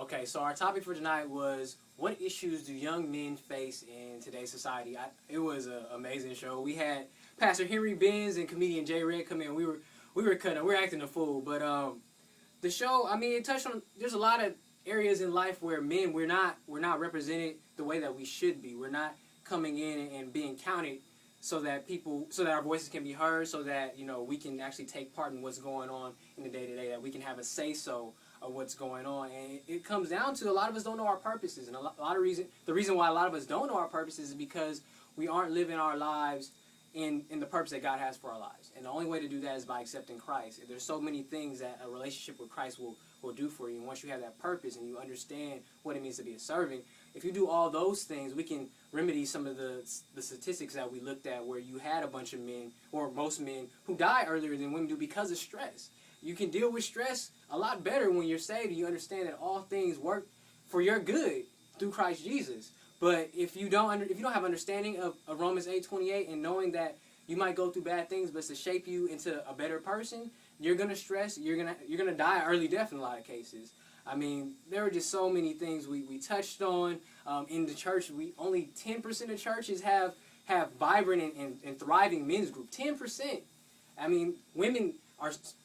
Okay, so our topic for tonight was what issues do young men face in today's society? It was an amazing show. We had Pastor Henry Benz and comedian Jay Red come in. We were acting a fool, but the show, I mean, it touched on. There's a lot of areas in life where men we're not represented the way that we should be. We're not coming in and being counted so that our voices can be heard, so that we can actually take part in what's going on in the day to day, that we can have a say so of what's going on. And it comes down to a lot of us don't know our purposes, and the reason why a lot of us don't know our purposes is because we aren't living our lives in the purpose that God has for our lives. And the only way to do that is by accepting Christ. There's so many things that a relationship with Christ will do for you. And once you have that purpose and you understand what it means to be a servant, if you do all those things, we can remedy some of the statistics that we looked at, where you had a bunch of men, or most men, who die earlier than women do because of stress. You can deal with stress a lot better when you're saved and you understand that all things work for your good through Christ Jesus. But if you don't have understanding of Romans 8:28 and knowing that you might go through bad things, but it's to shape you into a better person, you're gonna stress. You're gonna die early death in a lot of cases. I mean, there were just so many things we touched on in the church. Only 10% of churches have vibrant and thriving men's group. 10%. I mean, women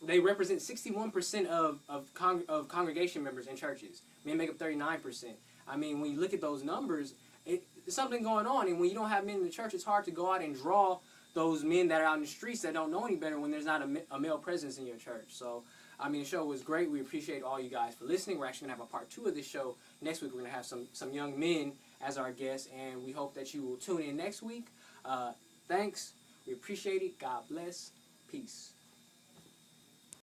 they represent 61% of congregation members in churches. Men make up 39%. I mean, when you look at those numbers, there's something going on. And when you don't have men in the church, it's hard to go out and draw those men that are out in the streets that don't know any better when there's not a male presence in your church. So, I mean, the show was great. We appreciate all you guys for listening. We're actually going to have a part 2 of this show. Next week, we're going to have some young men as our guests, and we hope that you will tune in next week. Thanks. We appreciate it. God bless. Peace.